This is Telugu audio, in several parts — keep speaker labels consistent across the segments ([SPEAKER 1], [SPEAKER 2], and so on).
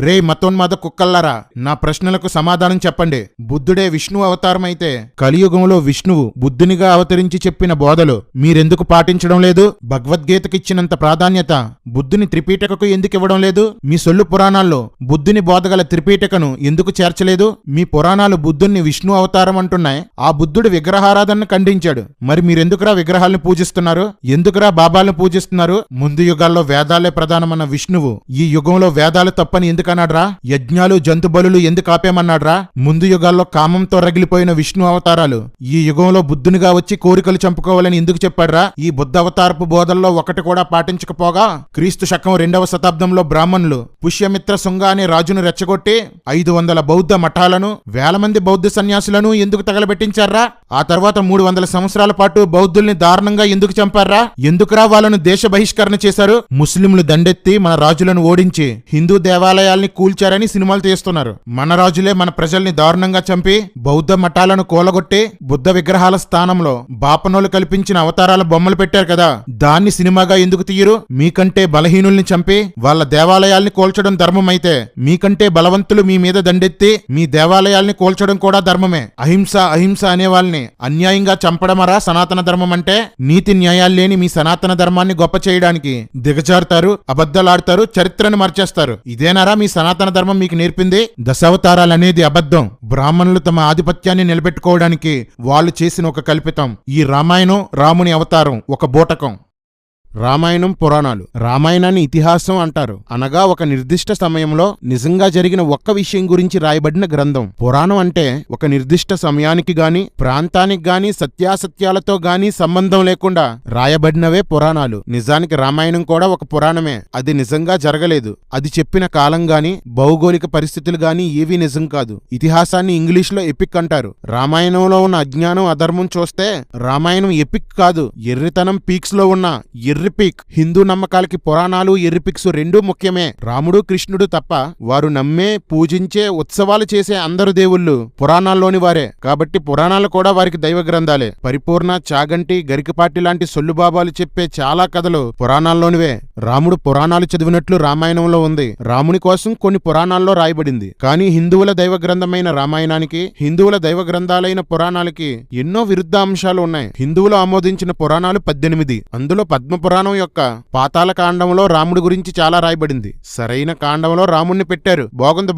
[SPEAKER 1] రే మతోన్మాద కుక్కల్లారా, నా ప్రశ్నలకు సమాధానం చెప్పండి. బుద్ధుడే విష్ణు అవతారమైతే కలియుగంలో విష్ణువు బుద్ధునిగా అవతరించి చెప్పిన బోధలు మీరెందుకు పాటించడం లేదు? భగవద్గీతకిచ్చినంత ప్రాధాన్యత బుద్ధుని త్రిపీటకకు ఎందుకు ఇవ్వడం లేదు? మీ సొల్లు పురాణాల్లో బుద్ధుని బోధగల త్రిపీటకను ఎందుకు చేర్చలేదు? మీ పురాణాలు బుద్ధుణ్ణి విష్ణు అవతారం అంటున్నాయి. ఆ బుద్ధుడు విగ్రహారాధనను ఖండించాడు. మరి మీరెందుకురా విగ్రహాలను పూజిస్తున్నారు? ఎందుకురా బాబాలను పూజిస్తున్నారు? ముందు యుగాల్లో వేదాలే ప్రధానమన్న విష్ణువు ఈ యుగంలో వేదాలు తప్పని ఎందుకన్నాడ్రా? యజ్ఞాలు జంతుబలులు ఎందుకు ఆపేమన్నాడ్రా? ముందు యుగాల్లో కామంతో రగిలిపోయిన విష్ణు అవతారాలు ఈ యుగంలో బుద్ధునిగా వచ్చి కోరికలు చంపుకోవాలని ఎందుకు చెప్పాడ్రా? ఈ బుద్ధ అవతారపు బోధల్లో ఒకటి కూడా పాటించకపోగా క్రీస్తు శకం 2వ శతాబ్దంలో బ్రాహ్మణులు పుష్యమిత్ర శుంగ అనే రాజును రెచ్చగొట్టి 500 బౌద్ధ మఠాలను, వేల మంది బౌద్ధ సన్యాసులను ఎందుకు తగలబెట్టించారా? ఆ తర్వాత 300 సంవత్సరాల పాటు బౌద్ధుల్ని దారుణంగా ఎందుకు చంపారా? ఎందుకురా వాళ్ళను దేశ బహిష్కరణ చేశారు? ముస్లింలు దండెత్తి మన రాజులను ఓడించి హిందూ దేవాలయాల్ని కూల్చారని సినిమాలు తీస్తున్నారు. మన రాజులే మన ప్రజల్ని దారుణంగా చంపి బౌద్ధ మఠాలను కూలగొట్టి బుద్ధ విగ్రహాల స్థానంలో బాపనోలు కల్పించిన అవతారాల బొమ్మలు పెట్టారు కదా, దాన్ని సినిమాగా ఎందుకు తీయరు? మీకంటే బలహీనుల్ని చంపి వాళ్ళ దేవాలయాల్ని కూల్చడం ధర్మమైతే మీకంటే బలవంతులు మీ మీద దండెత్తి మీ దేవాలయాల్ని కూల్చడం కూడా ధర్మమే. అహింస అహింస అనే వాళ్ళని అన్యాయంగా చంపడమరా సనాతన ధర్మం అంటే? నీతి న్యాయాలు లేని మీ సనాతన ధర్మాన్ని గొప్ప చేయడానికి దిగజారుతారు, అబద్ధాలాడతారు, చరిత్రను మార్చేస్తారు. ఇదేనారా మీ సనాతన ధర్మం మీకు నేర్పింది? దశావతారాలనేది అబద్ధం. బ్రాహ్మణులు తమ ఆధిపత్యాన్ని నిలబెట్టుకోవడానికి వాళ్ళు చేసిన ఒక కల్పితం. ఈ రామాయణం రాముని అవతారం ఒక బూటకం. రామాయణం పురాణాలు. రామాయణాన్ని ఇతిహాసం అంటారు. అనగా ఒక నిర్దిష్ట సమయంలో నిజంగా జరిగిన ఒక్క విషయం గురించి రాయబడిన గ్రంథం. పురాణం అంటే ఒక నిర్దిష్ట సమయానికి గాని ప్రాంతానికి గాని సత్యాసత్యాలతో గాని సంబంధం లేకుండా రాయబడినవే పురాణాలు. నిజానికి రామాయణం కూడా ఒక పురాణమే. అది నిజంగా జరగలేదు. అది చెప్పిన కాలం గాని భౌగోళిక పరిస్థితులు గాని ఏవీ నిజం కాదు. ఇతిహాసాన్ని ఇంగ్లీష్లో ఎపిక్ అంటారు. రామాయణంలో ఉన్న అజ్ఞానం అధర్మం చూస్తే రామాయణం ఎపిక్ కాదు, ఎర్రితనం పీక్స్ లో ఉన్న ఎర్రిపిక్. హిందూ నమ్మకాలకి పురాణాలు ఎర్రిపిక్స్ రెండూ ముఖ్యమే. రాముడు కృష్ణుడు తప్ప వారు నమ్మే పూజించే ఉత్సవాలు చేసే అందరు దేవుళ్ళు పురాణాల్లోని వారే. కాబట్టి పురాణాలు కూడా వారికి దైవ గ్రంథాలే. పరిపూర్ణ, చాగంటి, గరికపాటి లాంటి సొల్లుబాబాలు చెప్పే చాలా కథలు పురాణాల్లోనివే. రాముడు పురాణాలు చదివినట్లు రామాయణంలో ఉంది. రాముని కోసం కొన్ని పురాణాల్లో రాయబడింది. కానీ హిందువుల దైవ గ్రంథమైన రామాయణానికి, హిందువుల దైవ గ్రంథాలైన పురాణాలకి ఎన్నో విరుద్ధ అంశాలు ఉన్నాయి. హిందువులు ఆమోదించిన పురాణాలు 18. అందులో పద్మ పురాణం యొక్క పాతాళ కాండంలో రాముడి గురించి చాలా రాయబడింది. సరైన కాండంలో రాముడిని పెట్టారు.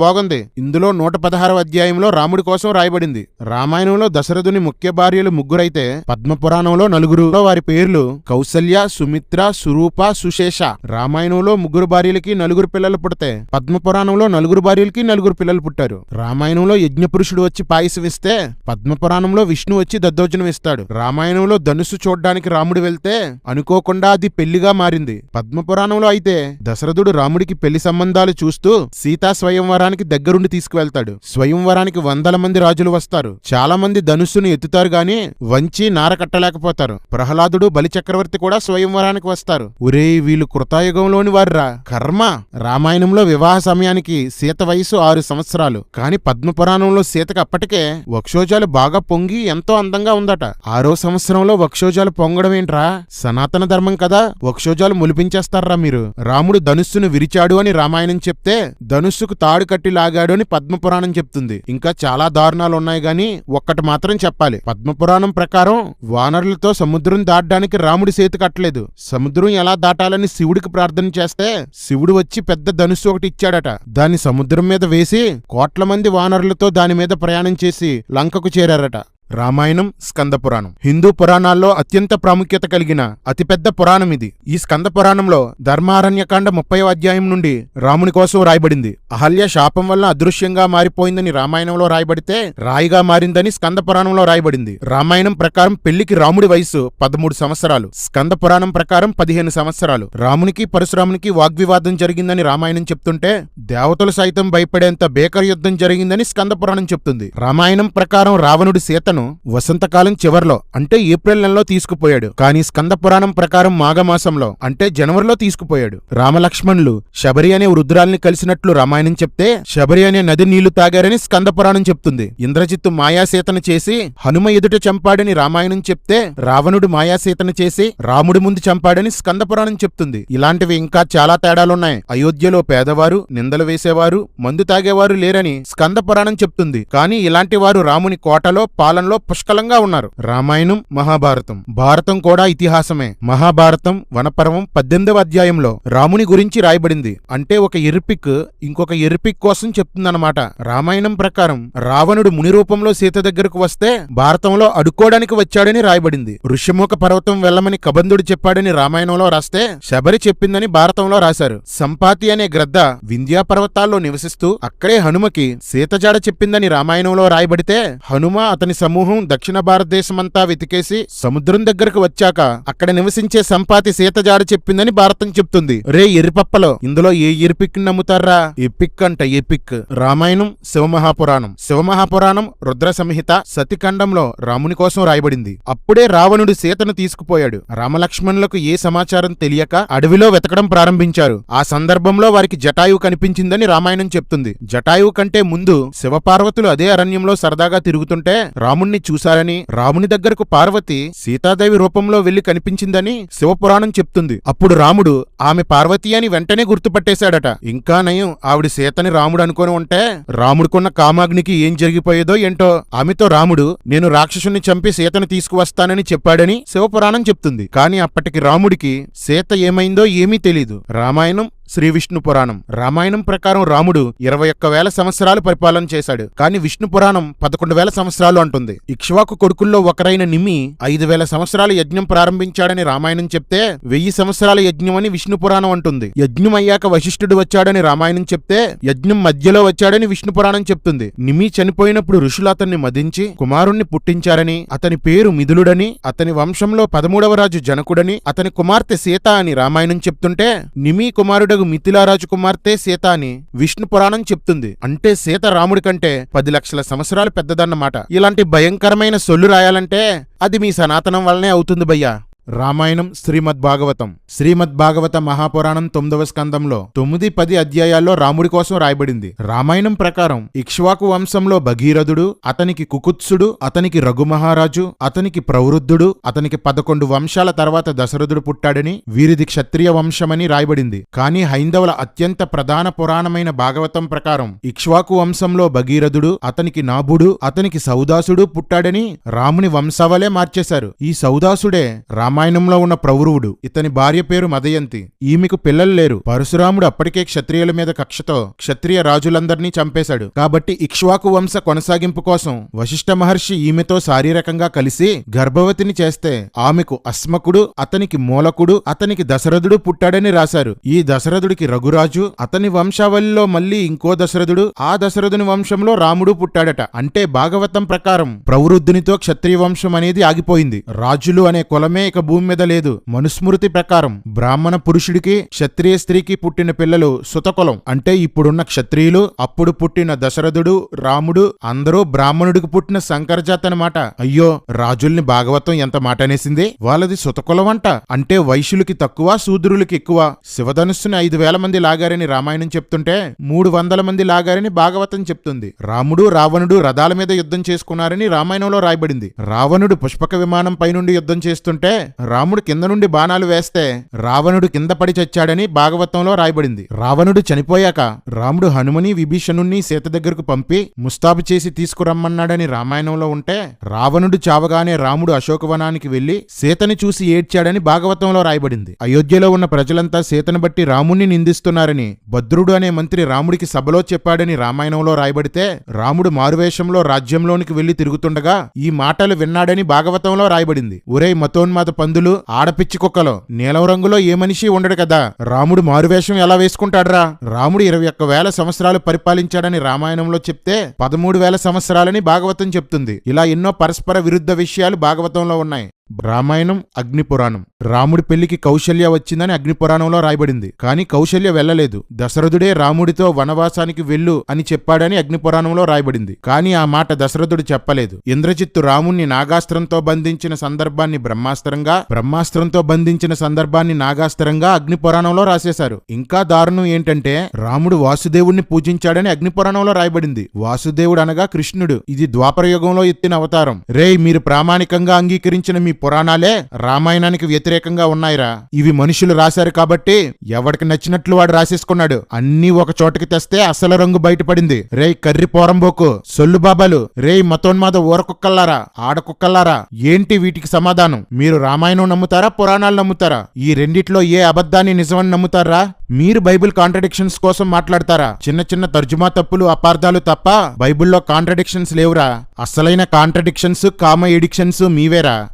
[SPEAKER 1] బాగుంది. ఇందులో 116వ అధ్యాయంలో రాముడి కోసం రాయబడింది. రామాయణంలో దశరథుని ముఖ్య భార్యలు 3 అయితే పద్మ పురాణంలో 4. వారి పేర్లు కౌసల్య, సుమిత్ర, సురూప, సుశేష. రామాయణంలో 3 భార్యలకి 4 పిల్లలు పుడితే పద్మ పురాణంలో 4 భార్యలకి 4 పిల్లలు పుట్టారు. రామాయణంలో యజ్ఞపురుషుడు వచ్చి పాయసం ఇస్తే పద్మ పురాణంలో విష్ణు వచ్చి దద్దోజనం ఇస్తాడు. రామాయణంలో ధనుస్సు చూడ్డానికి రాముడు వెళ్తే అనుకోకుండా అది పెళ్లిగా మారింది. పద్మపురాణంలో అయితే దశరథుడు రాముడికి పెళ్లి సంబంధాలు చూస్తూ సీతా స్వయంవరానికి దగ్గరుండి తీసుకువెళ్తాడు. స్వయంవరానికి 100 మంది రాజులు వస్తారు. చాలా మంది ధనుస్సును ఎత్తుతారు గాని వంచి నార కట్టలేకపోతారు. ప్రహ్లాదుడు, బలిచక్రవర్తి కూడా స్వయంవరానికి వస్తారు. ఒరేయ్, వీళ్ళు కృతాయుగంలోని వారురా. కర్మ. రామాయణంలో వివాహ సమయానికి సీత వయసు 6 సంవత్సరాలు. కాని పద్మపురాణంలో సీతకు అప్పటికే వక్షోజాలు బాగా పొంగి ఎంతో అందంగా ఉందట. 6వ సంవత్సరంలో వక్షోజాలు పొంగడం ఏంట్రా? సనాతన ధర్మం కదా, వక్షోజాలు ములిపించేస్తారా మీరు? రాముడు ధనుస్సును విరిచాడు అని రామాయణం చెప్తే ధనుస్సుకు తాడు కట్టి లాగాడు అని పద్మపురాణం చెప్తుంది. ఇంకా చాలా దారుణాలు ఉన్నాయి గాని ఒక్కటి మాత్రం చెప్పాలి. పద్మపురాణం ప్రకారం వానరులతో సముద్రం దాటడానికి రాముడి సేతు కట్టలేదు. సముద్రం ఎలా దాటాలని శివుడికి ప్రార్థన చేస్తే శివుడు వచ్చి పెద్ద ధనుస్సు ఒకటి ఇచ్చాడట. దాన్ని సముద్రం మీద వేసి కోట్ల మంది వానరులతో దాని మీద ప్రయాణం చేసి లంకకు చేరారట. రామాయణం స్కంద పురాణం. హిందూ పురాణాల్లో అత్యంత ప్రాముఖ్యత కలిగిన అతిపెద్ద పురాణం ఇది. ఈ స్కంద పురాణంలో ధర్మారణ్యకాండ 30వ అధ్యాయం నుండి రాముని కోసం రాయబడింది. అహల్య శాపం వల్ల అదృశ్యంగా మారిపోయిందని రామాయణంలో రాయబడితే రాయిగా మారిందని స్కంద పురాణంలో రాయబడింది. రామాయణం ప్రకారం పెళ్లికి రాముడి వయసు 13 సంవత్సరాలు. స్కంద పురాణం ప్రకారం 15 సంవత్సరాలు. రామునికి పరశురామునికి వాగ్వివాదం జరిగిందని రామాయణం చెప్తుంటే దేవతలు సైతం భయపడేంత భీకర యుద్ధం జరిగిందని స్కంద పురాణం చెప్తుంది. రామాయణం ప్రకారం రావణుడి సీతను సీతను వసంతకాలం చివర్లో అంటే ఏప్రిల్ నెలలో తీసుకుపోయాడు. కానీ స్కంద పురాణం ప్రకారం మాఘమాసంలో అంటే జనవరిలో తీసుకుపోయాడు. రామలక్ష్మణులు శబరి అనే వృద్ధురాల్ని కలిసినట్లు రామాయణం చెప్తే శబరి అనే నది నీళ్లు తాగారని స్కంద పురాణం చెప్తుంది. ఇంద్రజిత్తు మాయాసీతను చేసి హనుమ ఎదుట చంపాడని రామాయణం చెప్తే రావణుడు మాయాసీతను చేసి రాముడి ముందు చంపాడని స్కంద పురాణం చెప్తుంది. ఇలాంటివి ఇంకా చాలా తేడాలున్నాయి. అయోధ్యలో పేదవారు, నిందలు వేసేవారు, మందు తాగేవారు లేరని స్కంద పురాణం చెప్తుంది. కానీ ఇలాంటి వారు రాముని కోటలో పాలనలో పుష్కలంగా ఉన్నారు. రామాయణం, మహాభారతం, భారతం కూడా ఇతిహాసమే. మహాభారతం వనపర్వం 18వ అధ్యాయంలో రాముని గురించి రాయబడింది. అంటే ఒక ఎర్రిపిక్ ఇంకొక ఎర్రిపిక్ కోసం చెప్తుందన్నమాట. రామాయణం ప్రకారం రావణుడు ముని రూపంలో సీత దగ్గరకు వస్తే భారతంలో అడుక్కోవడానికి వచ్చాడని రాయబడింది. ఋష్యముఖ పర్వతం వెళ్లమని కబంధుడు చెప్పాడని రామాయణంలో రాస్తే శబరి చెప్పిందని భారతంలో రాశారు. సంపాతి అనే గ్రద్ద వింధ్యా పర్వతాల్లో నివసిస్తూ అక్కడే హనుమకి సీతజాడ చెప్పిందని రామాయణంలో రాయబడితే హనుమ అతని సమూహం దక్షిణ భారతదేశమంతా వెతికేసి సముద్రం దగ్గరకు వచ్చాక అక్కడ నివసించే సంపాతి సీతజాడ చెప్పిందని భారతం చెప్తుంది. రే ఎర్రిపప్పలో ఇందులో ఏ ఎర్పిక్ నమ్ముతారా? ఎపిక్ అంట ఎపిక్. రామాయణం శివమహాపురాణం. శివమహాపురాణం రుద్ర సంహిత సతిఖండంలో రాముని కోసం రాయబడింది. అప్పుడే రావణుడు సీతను తీసుకుపోయాడు. రామలక్ష్మణులకు ఏ సమాచారం తెలియక అడవిలో వెతకడం ప్రారంభించారు. ఆ సందర్భంలో వారికి జటాయువు కనిపించిందని రామాయణం చెప్తుంది. జటాయువు కంటే ముందు శివపార్వతులు అదే అరణ్యంలో సరదాగా తిరుగుతుంటే రాముణ్ణి చూశారని, రాముని దగ్గరకు పార్వతి సీతాదేవి రూపంలో వెళ్లి కనిపించిందని శివపురాణం చెప్తుంది. అప్పుడు రాముడు ఆమె పార్వతి అని వెంటనే గుర్తుపట్టేశాడట. ఇంకా నయం ఆవిడ సీతని రాముడు అనుకొని ఉంటే రాముడుకున్న కామాగ్నికి ఏం జరిగిపోయేదో ఏంటో. ఆమెతో రాముడు నేను రాక్షసుని చంపి సీతను తీసుకువస్తానని చెప్పాడని శివపురాణం చెప్తుంది. కాని అప్పటికి రాముడికి సీత ఏమైందో ఏమీ తెలీదు. రామాయణం శ్రీ విష్ణు పురాణం. రామాయణం ప్రకారం రాముడు 21,000 సంవత్సరాలు పరిపాలన చేశాడు. కాని విష్ణు పురాణం 11,000 సంవత్సరాలు అంటుంది. ఇక్ష్వాకు కొడుకుల్లో ఒకరైన నిమి 5,000 సంవత్సరాల యజ్ఞం ప్రారంభించాడని రామాయణం చెప్తే 1000 సంవత్సరాల యజ్ఞం అని విష్ణు పురాణం అంటుంది. యజ్ఞం అయ్యాక వశిష్ఠుడు వచ్చాడని రామాయణం చెప్తే యజ్ఞం మధ్యలో వచ్చాడని విష్ణు పురాణం చెప్తుంది. నిమి చనిపోయినప్పుడు ఋషులు అతన్ని మదించి కుమారుణ్ణి పుట్టించారని, అతని పేరు మిథులుడని, అతని వంశంలో 13వ రాజు జనకుడని, అతని కుమార్తె సీత అని రామాయణం చెప్తుంటే నిమి కుమారుడు మిథిలారాజు కుమార్తె సీత అని విష్ణు పురాణం చెప్తుంది. అంటే సీత రాముడి కంటే 10 లక్షల సంవత్సరాలు పెద్దదన్నమాట. ఇలాంటి భయంకరమైన సొల్లు రాయాలంటే అది మీ సనాతనం వల్లనే అవుతుంది భయ్యా. రామాయణం శ్రీమద్భాగవతం. శ్రీమద్భాగవత మహాపురాణం 9వ స్కందంలో 9-10 అధ్యాయాల్లో రాముడి కోసం రాయబడింది. రామాయణం ప్రకారం ఇక్ష్వాకు వంశంలో భగీరథుడు, అతనికి కుకుత్సుడు, అతనికి రఘుమహారాజు, అతనికి ప్రవృద్ధుడు, అతనికి 11 వంశాల తర్వాత దశరథుడు పుట్టాడని, వీరిది క్షత్రియ వంశమని రాయబడింది. కానీ హైందవుల అత్యంత ప్రధాన పురాణమైన భాగవతం ప్రకారం ఇక్ష్వాకు వంశంలో భగీరథుడు, అతనికి నాభుడు, అతనికి సౌదాసుడు పుట్టాడని రాముని వంశావళే మార్చేశారు. ఈ సౌదాసుడే రామాయణంలో ఉన్న ప్రౌరవుడు. ఇతని భార్య పేరు మదయంతి. ఈమెకు పిల్లలు లేరు. పరశురాముడు అప్పటికే క్షత్రియుల మీద కక్షతో క్షత్రియ రాజులందర్నీ చంపేశాడు. కాబట్టి ఇక్ష్వాకు వంశ కొనసాగింపు కోసం వశిష్ఠ మహర్షి ఈమెతో శారీరకంగా కలిసి గర్భవతిని చేస్తే ఆమెకు అస్మకుడు, అతనికి మూలకుడు, అతనికి దశరథుడు పుట్టాడని రాశారు. ఈ దశరథుడికి రఘురాజు, అతని వంశావళిలో మళ్ళీ ఇంకో దశరథుడు, ఆ దశరథుని వంశంలో రాముడు పుట్టాడట. అంటే భాగవతం ప్రకారం ప్రవృద్ధునితో క్షత్రియ వంశం అనేది ఆగిపోయింది. రాజులు అనే కులమే ఇక భూమి మీద లేదు. మనుస్మృతి ప్రకారం బ్రాహ్మణ పురుషుడికి క్షత్రియ స్త్రీకి పుట్టిన పిల్లలు సుతకులం. అంటే ఇప్పుడున్న క్షత్రియులు, అప్పుడు పుట్టిన దశరథుడు, రాముడు అందరూ బ్రాహ్మణుడికి పుట్టిన సంకరజాత అన్నమాట. అయ్యో, రాజుల్ని భాగవతం ఎంత మాట అనేసింది. వాళ్ళది సుతకులం అంట. అంటే వైశ్యులకి తక్కువ, శూద్రులకి ఎక్కువ. శివధనుస్సుని 5,000 మంది లాగారని రామాయణం చెప్తుంటే 300 మంది లాగారని భాగవతం చెప్తుంది. రాముడు రావణుడు రథాల మీద యుద్ధం చేసుకున్నారని రామాయణంలో రాయబడింది. రావణుడు పుష్పక విమానం పైనుండి యుద్ధం చేస్తుంటే రాముడు కింద నుండి బాణాలు వేస్తే రావణుడు కింద పడి చచ్చాడని భాగవతంలో రాయబడింది. రావణుడు చనిపోయాక రాముడు హనుమని, విభీషణుణ్ణి సీత దగ్గరకు పంపి ముస్తాబు చేసి తీసుకురమ్మన్నాడని రామాయణంలో ఉంటే రావణుడు చావగానే రాముడు అశోకవనానికి వెళ్లి సీతని చూసి ఏడ్చాడని భాగవతంలో రాయబడింది. అయోధ్యలో ఉన్న ప్రజలంతా సీతను బట్టి రాముణ్ణి నిందిస్తున్నారని భద్రుడు అనే మంత్రి రాముడికి సభలో చెప్పాడని రామాయణంలో రాయబడితే రాముడు మారువేషంలో రాజ్యంలోనికి వెళ్లి తిరుగుతుండగా ఈ మాటలు విన్నాడని భాగవతంలో రాయబడింది. ఒరేయ్ మతోన్మాద పందులు, ఆడపిచ్చి కుక్కలో, నీలం రంగులో ఏ మనిషి ఉండడు కదా, రాముడు మారువేషం ఎలా వేసుకుంటాడ్రా? రాముడు 21,000 సంవత్సరాలు పరిపాలించాడని రామాయణంలో చెప్తే 13,000 సంవత్సరాలని భాగవతం చెప్తుంది. ఇలా ఎన్నో పరస్పర విరుద్ధ విషయాలు భాగవతంలో ఉన్నాయి. రామాయణం, అగ్నిపురాణం. రాముడి పెళ్లికి కౌశల్య వచ్చిందని అగ్నిపురాణంలో రాయబడింది. కానీ కౌశల్య వెళ్ళలేదు. దశరథుడే రాముడితో వనవాసానికి వెళ్ళు అని చెప్పాడని అగ్నిపురాణంలో రాయబడింది. కానీ ఆ మాట దశరథుడు చెప్పలేదు. ఇంద్రజిత్తు రాముణ్ణి నాగాస్త్రంతో బంధించిన సందర్భాన్ని బ్రహ్మాస్త్రంగా, బ్రహ్మాస్త్రంతో బంధించిన సందర్భాన్ని నాగాస్త్రంగా అగ్నిపురాణంలో రాసేశారు. ఇంకా దారుణం ఏంటంటే రాముడు వాసుదేవుణ్ణి పూజించాడని అగ్నిపురాణంలో రాయబడింది. వాసుదేవుడు అనగా కృష్ణుడు. ఇది ద్వాపరయుగంలో ఎత్తిన అవతారం. రేయ్, మీరు ప్రామాణికంగా అంగీకరించిన మీ పురాణాలే రామాయణానికి వ్యతిరేకంగా ఉన్నాయిరా. ఇవి మనుషులు రాశారు కాబట్టి ఎవడికి నచ్చినట్లు వాడు రాసేసుకున్నాడు. అన్నీ ఒక చోటకి తెస్తే అసలు రంగు బయటపడింది. రేయ్ కర్రి పోరంబోకు, సొల్లు బాబాలు, రేయ్ మతోన్మాద ఊరకుక్కల్లారా, ఆడకుక్కల్లారా, ఏంటి వీటికి సమాధానం? మీరు రామాయణం నమ్ముతారా, పురాణాలు నమ్ముతారా? ఈ రెండిట్లో ఏ అబద్ధాన్ని నిజమని నమ్ముతారా? మీరు బైబిల్ కాంట్రడిక్షన్స్ కోసం మాట్లాడతారా? చిన్న చిన్న తర్జుమా తప్పులు, అపార్థాలు తప్ప బైబిల్లో కాంట్రడిక్షన్స్ లేవురా. అసలైన కాంట్రడిక్షన్స్, కామ ఎడిక్షన్స్ మీవేరా.